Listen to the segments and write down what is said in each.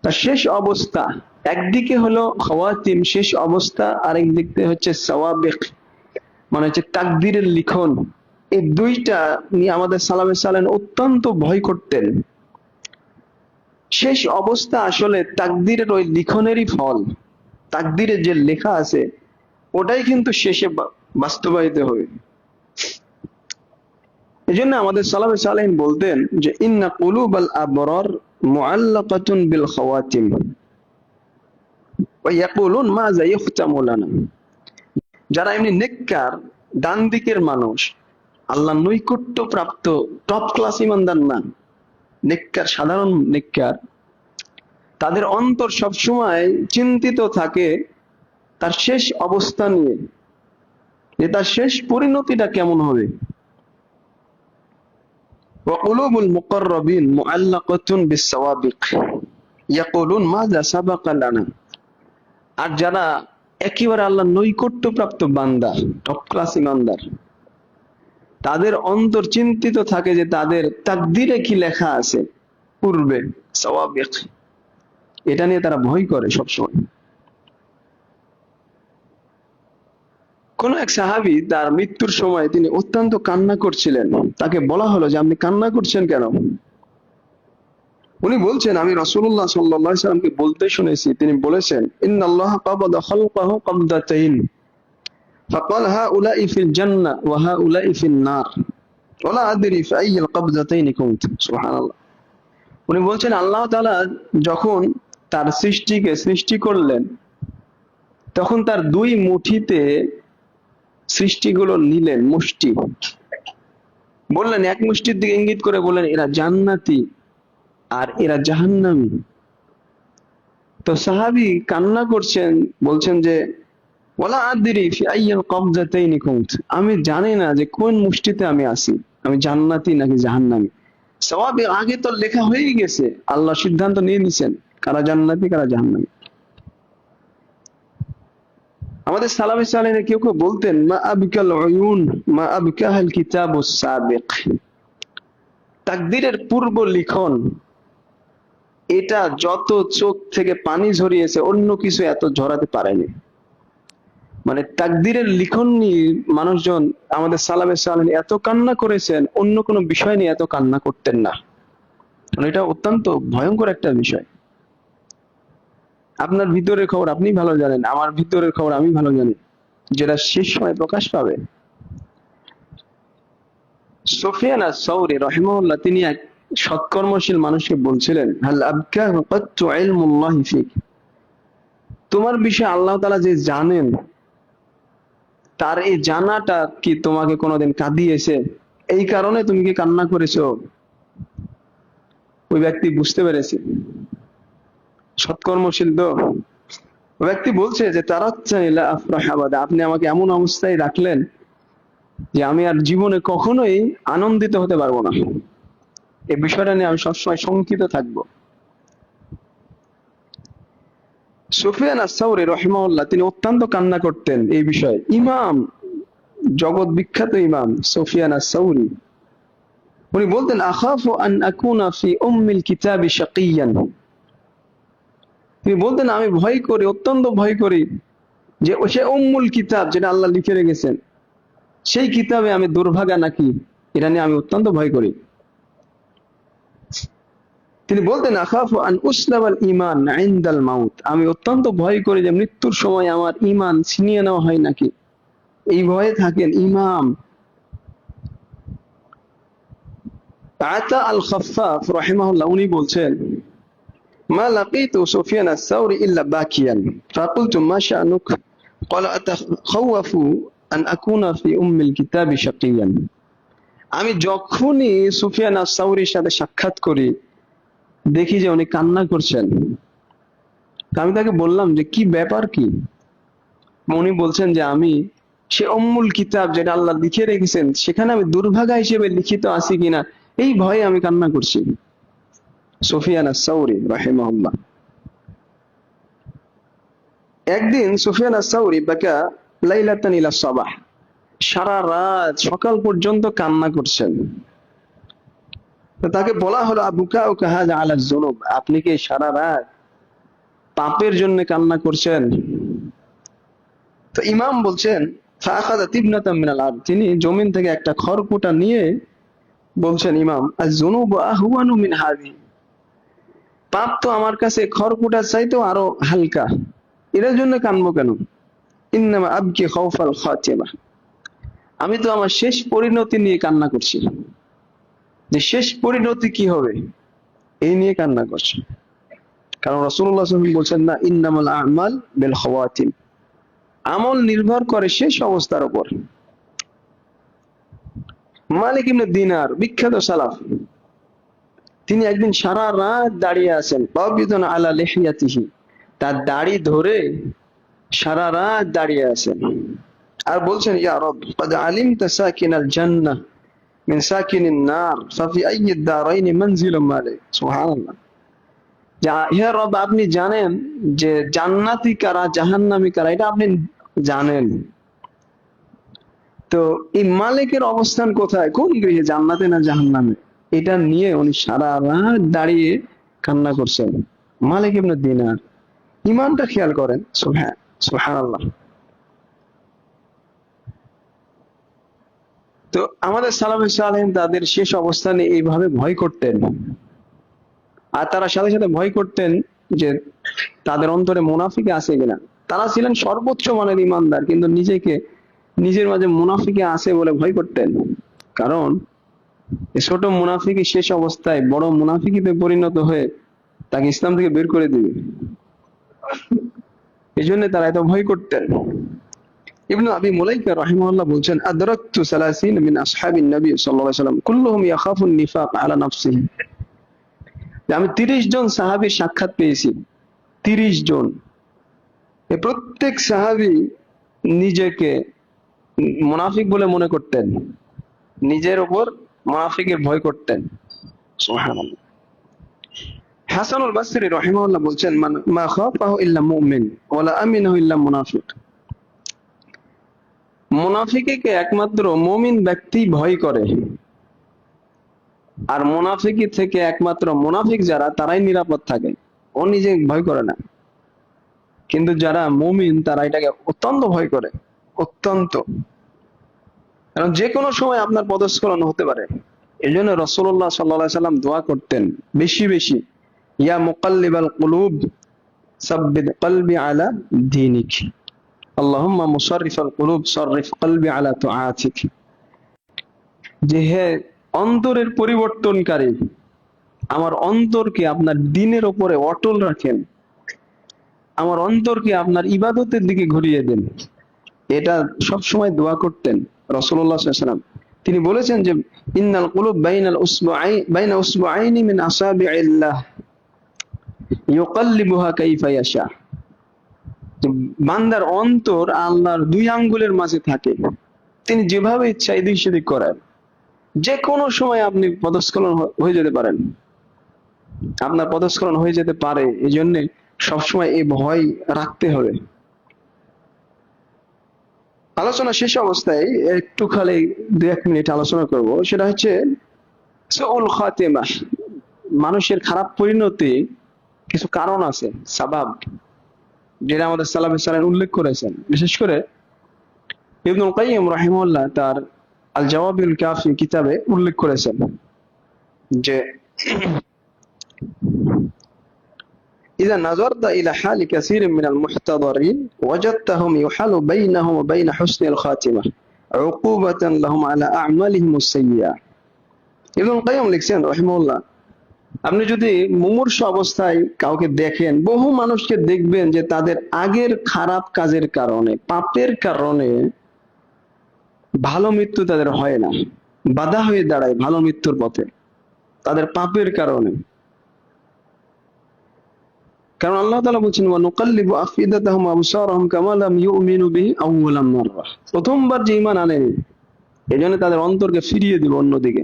তার শেষ অবস্থা একদিকে হলো খাওয়াতিম, শেষ অবস্থা, আরেক দিক থেকে হচ্ছে সাওয়াবিক, মানে হচ্ছে তাকদীরের লিখন। এই দুইটা নিয়ে আমাদের সালাফে সালেহ অত্যন্ত ভয় করতেন। শেষ অবস্থা আসলে তাকদীরের ওই লিখনেরই ফল। তাকদীরে যে লেখা আছে ওটাই কিন্তু শেষে বাস্তবায়িত হবে। এজন্য আমাদের সালাফে সালেহিন বলতেন যে ইন্না কুলুবাল আবরার মুআল্লাকাতুন বিল খাওয়াতিম ওয়া ইয়াকুলুন মাযা ইখতামু লানা। যারা এমনি নেককার, ডান দিকের মানুষ, আল্লাহ নৈকট্য প্রাপ্ত টপ ক্লাস ইমানদার না, নেককার, সাধারণ নেককার, তাদের অন্তর সবসময় চিন্তিত থাকে তার শেষ অবস্থা নিয়ে, যে তার শেষ পরিণতিটা কেমন হবে। وقلوب المقربين معلقة بالسوابق يقولون ماذا سبق لنا। আর যারা একেবারে আল্লাহ নৈকট্য প্রাপ্ত বান্দা, টপ ক্লাস ইমানদার, তাদের অন্তর চিন্তিত থাকে যে তাদের তাকদীরে কি লেখা আছে পূর্বে, সাওয়াবিক, এটা নিয়ে তারা ভয় করে সবসময়। কোন এক সাহাবী তার মৃত্যুর সময় তিনি অত্যন্ত কান্না করছিলেন। তাকে বলা হলো যে আপনি কান্না করছেন কেন? উনি বলছেন আমি রাসূলুল্লাহ সাল্লাল্লাহু আলাইহি সাল্লামকে বলতে শুনেছি, তিনি বলেছেন ইন্নাল্লাহা ক্বাবাদা খালকাহু ক্বাবদাতাইন ফাকাল হাউলাই ফিল জান্নাহ ওয়া হাউলাই ফিন নার ওয়া লা আদরি ফি আইয়িল ক্বাবদাতাইন কুনত। সুবহানাল্লাহ। উনি বলছেন আল্লাহ তাআলা যখন তার সৃষ্টিকে সৃষ্টি করলেন তখন তার দুই মুঠিতে সৃষ্টিগুলো নিলেন, মুষ্টি, বললেন এক মুষ্টির দিকে ইঙ্গিত করে বললেন এরা জান্নাতি আর এরা জাহান্নামী। তো সাহাবী কান্না করছেন, বলছেন যে ওয়ালা আদরি ফি আইয়িল ক্বাবদাতাইনি কুনত, আমি জানি না যে কোন মুষ্টিতে আমি আছি, আমি জান্নাতি নাকি জাহান্নামী। সওয়াবে আগে তো লেখা হয়েই গেছে, আল্লাহ সিদ্ধান্ত নিয়ে নিছেন কারা জান্নাতি কারা জাহান্নামী। আমাদের সালাফে সালেহিন কেউ কেউ বলতেন মা আবকাল উয়ুন মা আবকাহাল কিতাবুস সাবিক, তাকদীরের পূর্ব লিখন এটা যত চোখ থেকে পানি ঝরিয়েছে অন্য কিছু এত ঝরাতে পারেনি। মানে তাকদীরের লিখন নিয়ে মানুষজন, আমাদের সালাফে সালেহিন এত কান্না করেছেন, অন্য কোনো বিষয় নিয়ে এত কান্না করতেন না। এটা অত্যন্ত ভয়ঙ্কর একটা বিষয়। আপনার ভিতরের খবর আপনি ভালো জানেন, আমার ভিতরের খবর আমি ভালো জানি, যেটা শেষ সময় প্রকাশ পাবে। সুফিয়ান আস-সাওরী রাহিমাহুল্লাহ তিনি এক সৎকর্মশীল মানুষকে বলছিলেন হাল আবকা কাত্তু ইলমুল্লাহি ফিক, তোমার বিষয়ে আল্লাহ তাআলা যে জানেন তার এই জানাটা কি তোমাকে কোনোদিন কাঁদিয়েছে? এই কারণে তুমি কি কান্না করেছো? ওই ব্যক্তি বুঝতে পেরেছে, সৎকর্মশীল তো। ওই ব্যক্তি বলছে যে তারাচ্চানি লা আফরাহ আবাদা, আপনি আমাকে এমন অবস্থায় রাখলেন যে আমি আর জীবনে কখনোই আনন্দিত হতে পারবো না, এই বিষয়টা নিয়ে আমি সবসময় শঙ্কিত থাকবো। সুফিয়ান আস-সাওরী রাহিমাহুল্লাহ তিনি অত্যন্ত কান্না করতেন এই বিষয়ে। ইমাম, জগৎ বিখ্যাত ইমাম সুফিয়ান আস-সাওরী, উনি বলতেন আখাফু আন আকুনা ফি উম্মিল কিতাবি শাকিয়ান, তিনি বলতেন আমি ভয় করি, অত্যন্ত ভয় করি যে সে উম্মুল কিতাব যেটা আল্লাহ লিখে রেখেছেন সেই কিতাবে আমি দুর্ভাগা নাকি, এটা নিয়ে আমি অত্যন্ত ভয় করি। তিনি বলতেন আখাফু আন উসলাবাল ঈমান ইনদাল মাউত, আমি অত্যন্ত ভয় করি যে মৃত্যুর সময় আমার ঈমান ছিনিয়ে নেওয়া হয় নাকি, এই ভয়ে থাকেন ইমাম। আতা আল খাফফাফ রাহিমাহুল্লাহ উনি বলছেন মা লাকিতু সুফিয়ান আস-সাওরী ইল্লা বাকিয়ান ফাকুলতু মা শানুক ক্বালা আতাখাওয়াফু আন আকুনা ফি উম্মিল কিতাবি শাকিয়ান। আমি যখনই সুফিয়ান আস-সাওরীর সাথে সাক্ষাৎ করি দেখি যে উনি কান্না করছেন। আমি তাকে বললাম যে কি ব্যাপার কি? উনি বলছেন যে আমি সে উম্মুল কিতাব যেটা আল্লাহ লিখে রেখেছেন সেখানে আমি দুর্ভাগা হিসেবে লিখিত আছি কিনা এই ভয়ে আমি কান্না করছি। সুফিয়ান আস-সাওরী রাহিমাহুল্লাহ। একদিন সুফিয়ান আস-সাওরী বাকা লাইলাতান ইলা সাবাহ, সারা রাত সকাল পর্যন্ত কান্না করছেন। তো তাকে বলা হলো আবুকা ও কাহাজা আলা যুনুব, আপনি কি সারা রাত পাপের জন্য কান্না করছেন। তো ইমাম বলছেন ফাআখাযা তিবনাতাম মিনাল আরদ, তিনি জমিন থেকে একটা খড়কুটা নিয়ে বলছেন ইমাম আয-যুনুবু আহওয়ানু মিন হাযি, পাপ তো আমার কাছে খড়কুটার চাইতেও আরো হালকা, এর জন্য কানবো কেন? ইন্নামা আবকি খাউফাল খাতিমা, আমি তো আমার শেষ পরিণতি নিয়ে কান্না করছি, যে শেষ পরিণতি কি হবে এই নিয়ে কান্না করছি। কারণ রাসূলুল্লাহ সাল্লাল্লাহু আলাইহি ওয়াসাল্লাম বলছেন না, ইন্নামাল আ'মাল বিল খাওয়াতিম, আমল নির্ভর করে শেষ অবস্থার উপর। মালিক ইবনে দিনার বিখ্যাত সালাফ, তিনি একদিন সারা রাত দাঁড়িয়ে আছেন, কাবিদান আলা লিহিয়াতিহি, তার দাড়ি ধরে সারা রাত দাঁড়িয়ে আছেন আর বলছেন ইয়া রব ক্বাদ আলিমতা সাকিনাল জান্নাহ মিন সাকিনিন নার ফাফি আইয়্যিদ দারাইনি মানজিলুম মালিক। সুবহানাল্লাহ, হে রব আপনি জানেন যে জান্নাতি কারা জাহান্নামী কারা, এটা আপনি জানেন, তো এই মালিকের অবস্থান কোথায়, কোন গৃহে, জান্নাতে না জাহান্নামে, এটা নিয়ে উনি সারা রাত দাঁড়িয়ে কান্না করছেন। মালিক ইবনে দিনার, ইমানটা খেয়াল করেন। সুবহানাল্লাহ। তো আমাদের সালাফে সালেহিন তাদের শেষ অবস্থানে এইভাবে ভয় করতেন, আর তারা সাথে সাথে ভয় করতেন যে তাদের অন্তরে মুনাফিকে আছে কিনা। তারা ছিলেন সর্বোচ্চ মানের ইমানদার, কিন্তু নিজের মাঝে মুনাফিকে আছে বলে ভয় করতেন, কারণ ছোট মুনাফিকি শেষ অবস্থায় বড় মুনাফিকিতে পরিণত হয়ে তাকে ইসলাম থেকে বের করে দিবে, এই জন্য তারা এত ভয় করতেন। ইবনে আবি মুলাইকা রাহিমাহুল্লাহ বলছেন আদরাকতু 30 মিন আসহাবিন নবী সাল্লাল্লাহু আলাইহি ওয়াসাল্লাম কুল্লুহুম ইয়াখাফুন নিফাক আলা নাফসিহি, আমি 30 জন সাহাবীর সাক্ষাৎ পেয়েছি, 30 জন, এই প্রত্যেক সাহাবী নিজেকে মুনাফিক বলে মনে করতেন, নিজের উপর মুনাফিকের ভয় করতেন। সুবহানাল্লাহ। হাসানুল বাসরি রাহিমাহুল্লাহ বলছেন মা খাফাহু ইল্লা মুমিন ওয়ালা আমিনাহু ইল্লা মুনাফিক, মুনাফিককে একমাত্র মুমিন ব্যক্তি ভয় করে, আর মুনাফিকি থেকে একমাত্র মুনাফিক যারা তারাই নিরাপদ থাকে, ও নিজে ভয় করে না, কিন্তু যারা মুমিন তারা এটাকে অত্যন্ত ভয় করে, অত্যন্ত, কারণ যে কোনো সময় আপনার পদস্খলন হতে পারে। এই জন্য রাসূলুল্লাহ সাল্লাল্লাহু আলাইহি সাল্লাম দোয়া করতেন বেশি বেশি, ইয়া মুকাল্লিবাল কুলুব সাব্বিত কলবি আলা দীনিক, আল্লাহুম্মা মুসাররিফাল কুলুব সাররিফ কলবি আলা তুআতিক, যে হে অন্তরের পরিবর্তনকারী, আমার অন্তরকে আপনার দ্বীনের উপরে অটল রাখেন, আমার অন্তরকে আপনার ইবাদতের দিকে ঘুরিয়ে দেন। এটা সব সময় দোয়া করতেন রাসূলুল্লাহ সাল্লাল্লাহু আলাইহি ওয়াসাল্লাম। তিনি বলেছেন যে ইন্নাল কুলুব বাইনা উসবুআইনি মিন আসাবিইল্লাহ ইউকাল্লিবুহা কাইফা ইয়াশা, বান্দার অন্তর আল্লাহর 2 আঙ্গুলের মাঝে থাকে, তিনি যেভাবে ইচ্ছা এদিক সেদিক করেন, যে কোনো সময় আপনি পদস্খলন হয়ে যেতে পারেন, আপনার পদস্খলন হয়ে যেতে পারে, এই জন্য সবসময় এই ভয় রাখতে হবে। আলোচনা শেষ অবস্থায় একটু খালি 2-1 মিনিট আলোচনা করব, সেটা হচ্ছে সুউল খাতিমা, মানুষের খারাপ পরিণতি কিছু কারণ আছে, সাবাব, যেটা আমাদের সালাফে সালেহিন উল্লেখ করেছেন। বিশেষ করে ইবনুল কাইয়িম রাহিমাহুল্লাহ তার আল জাওয়াবিল কাফি কিতাবে উল্লেখ করেছেন যে إذا نظرت إلى حال كثير من المحتضرين وجدتهم يحال بينهم وبين حسن الخاتمة عقوبة لهم على أعمالهم السيئة। ইবনুল কাইয়িম লিখছেন রাহিমাহুল্লাহ, আপনি যদি মুমূর্ষু অবস্থায় কাউকে দেখেন, বহু মানুষকে দেখবেন যে তাদের আগের খারাপ কাজের কারণে, পাপের কারণে ভালো মৃত্যু তাদের হয় না, বাধা হয়ে দাঁড়ায় ভালো মৃত্যুর পথে, তাদের পাপের কারণে। কারণ আল্লাহ তাআলা বলেছেন ওয়া নুকাল্লিবু আফইদাতাহুম ওয়া আবসারহুম কামা লাম ইউমিনু বিহি আউওয়ালা মাররা, প্রথমবার যে ঈমান আনেনি এজন্য তাদের অন্তরকে ফিরিয়ে দিব অন্যদিকে,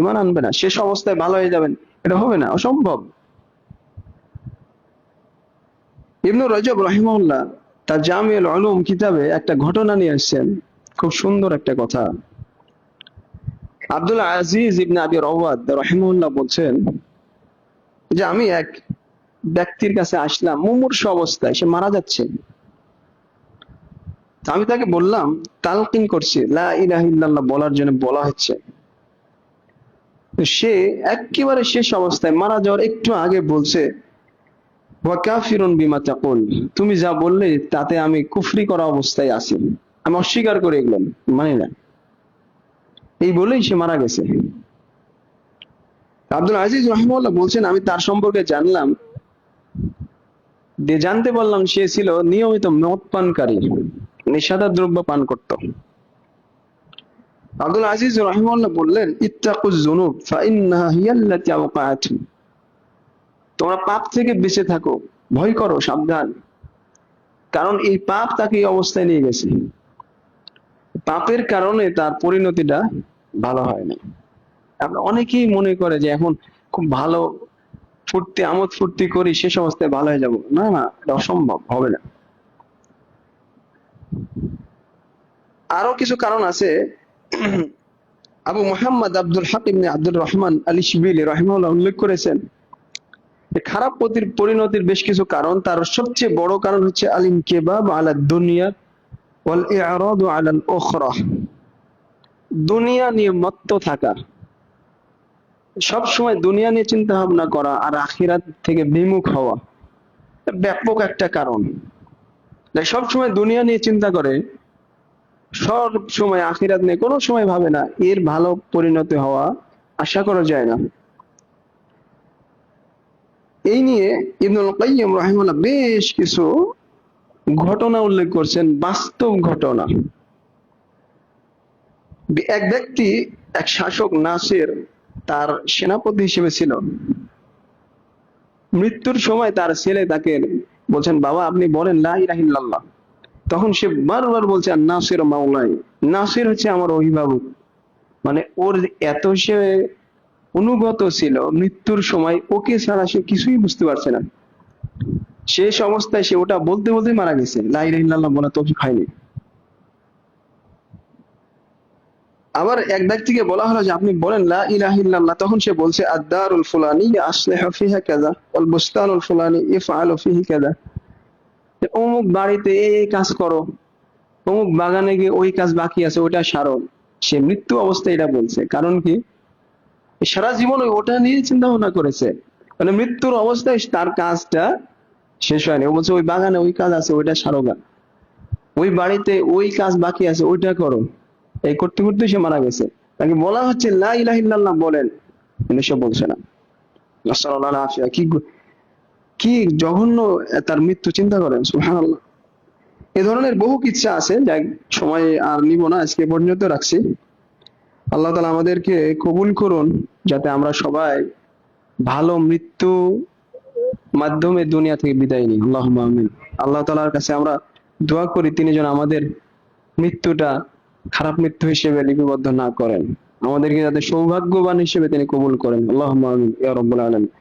ঈমান আনবে না, শেষ অবস্থায় ভালো হয়ে যাবেন, এটা হবে না, অসম্ভব। ইবনে রজব রাহিমাহুল্লাহ তার জামিউল উলুম কিতাবে একটা ঘটনা নিয়ে আসছেন, খুব সুন্দর একটা কথা। আব্দুল আজিজ ইবনে আবি রওয়াদ রাহিমাহুল্লাহ বলছেন যে আমি এক ব্যক্তির কাছে আসলাম মুমূর্ষ অবস্থায়, সে মারা যাচ্ছে। আমি তাকে বললাম, তালকিন করছি, লা ইলাহা ইল্লাল্লাহ বলার জন্য বলা হচ্ছে। তো সে একেবারে শেষ অবস্থায় মারা যাওয়ার একটু আগে বলছে, ওয়া কাফিরুন বিমা তাকুল, তুমি যা বললে তাতে আমি কুফরি করা অবস্থায় আছি, আমি অস্বীকার করে এগুলো মানি না। এই বলেই সে মারা গেছে। আব্দুল আজিজ রাহিমাহুল্লাহ বলছেন, আমি তার সম্পর্কে জানলাম, জানতে পারলাম সে ছিল নিয়মিত মদ পানকারী, নেশাদার দ্রব্য পান করত। আব্দুল আজিজ রাহিমাহুল্লাহ বললেন, ইত্তাকুজ যুনুব ফাইন্নাহা হিয়াল্লাতী আওকাআত, তোমরা পাপ থেকে বেঁচে থাকো, ভয় করো, সাবধান, কারণ এই পাপ তাকে এই অবস্থায় নিয়ে গেছে। পাপের কারণে তার পরিণতিটা ভালো হয়নি। আমরা অনেকেই মনে করে যে এখন খুব ভালো ফুর্তি আমোদ ফুর্তি করি, শেষ অবস্থায় ভালো হয়ে যাব। না না, এটা অসম্ভব, হবে না। আরো কিছু কারণ আছে। আবু মুহাম্মদ আব্দুল হক ইবনে আব্দুর রহমান আলী শিবিলি রাহিমাহুল্লাহ উল্লেখ করেছেন, খারাপ পরিণতির বেশ কিছু কারণ। তার সবচেয়ে বড় কারণ হচ্ছে আল ইনকিবাব আলা দুনিয়া ওয়াল ইরাদু আলা আল উখরা, দুনিয়া নিয়ে মত্ত থাকা, সব সময় দুনিয়া নিয়ে চিন্তা ভাবনা করা আর আখিরাত থেকে বিমুখ হওয়া ব্যাপক একটা কারণ। সব সময় দুনিয়া নিয়ে চিন্তা করে, সব সময় আখিরাত নিয়ে কোনো সময় ভাবে না, এর ভালো পরিণতি হওয়া আশা করা যায় না। এই নিয়ে ইবনুল কাইয়্যিম রাহিমাহুল্লাহ বেশ কিছু ঘটনা উল্লেখ করছেন, বাস্তব ঘটনা। এক ব্যক্তি, এক শাসক নাসির তার সেনাপতি হিসেবে ছিল। মৃত্যুর সময় তার ছেলে তাকে বলছেন, বাবা আপনি বলেন লা ইলাহা ইল্লাল্লাহ। তখন সে বারবার বলছে, নাসির মাওলাই, নাসির হচ্ছে আমার অভিভাবক। মানে ওর এত সে অনুগত ছিল, মৃত্যুর সময় ওকে ছাড়া সে কিছুই বুঝতে পারছে না। শেষ অবস্থায় সে ওটা বলতে বলতে মারা গেছে, লা ইলাহা ইল্লাল্লাহ বলা তৌফিক হয়নি। আবার এক ব্যক্তিকে বলা হলো যে আপনি বলেন লা ইলাহা ইল্লাল্লাহ, তখন সে বলছে আদ-দারুল ফুলানি আসলিহু ফিহা কাযা ওয়াল বুস্তানুল ফুলানি ইফআলু ফিহি কাযা, অমুক বাড়িতে এই কাজ করো, অমুক বাগানে গিয়ে ওই কাজ বাকি আছে ওটা সারো। সে মৃত্যু অবস্থায় এটা বলছে, কারণ কি সারা জীবন ওটা নিয়ে চিন্তা ভাবনা করেছে, মানে মৃত্যুর অবস্থায় তার কাজটা শেষ হয়নি। ও বলছে ওই বাগানে ওই কাজ আছে ওইটা সারো গা, ওই বাড়িতে ওই কাজ বাকি আছে ওইটা করো। এই করতে করতে সে মারা গেছে। তাকে বলা হচ্ছে লা ইলাহা ইল্লাল্লাহ বলেন, কিন্তু সে বলছে না। নাসাল্লাহু আলাইহি, কি কি জঘন্য তার মৃত্যু, চিন্তা করেন, সুবহানাল্লাহ। এ ধরনের বহু কিচ্ছা আছে, যাই সময় আর নিব না, আজকে পর্যন্ত রাখছি। আল্লাহ তাআলা আমাদেরকে কবুল করুন, যাতে আমরা সবাই ভালো মৃত্যু মাধ্যমে দুনিয়া থেকে বিদায় নিই। আল্লাহুম্মা আমিন। আল্লাহ তাআলার কাছে আমরা দোয়া করি, তিনি যেন আমাদের মৃত্যুটা খারাপ মৃত্যু হিসেবে লিপিবদ্ধ না করেন, আমাদেরকে যাতে সৌভাগ্যবান হিসেবে তিনি কবুল করেন। আল্লাহুম্মা আমিন ইয়া রাব্বাল আলামিন।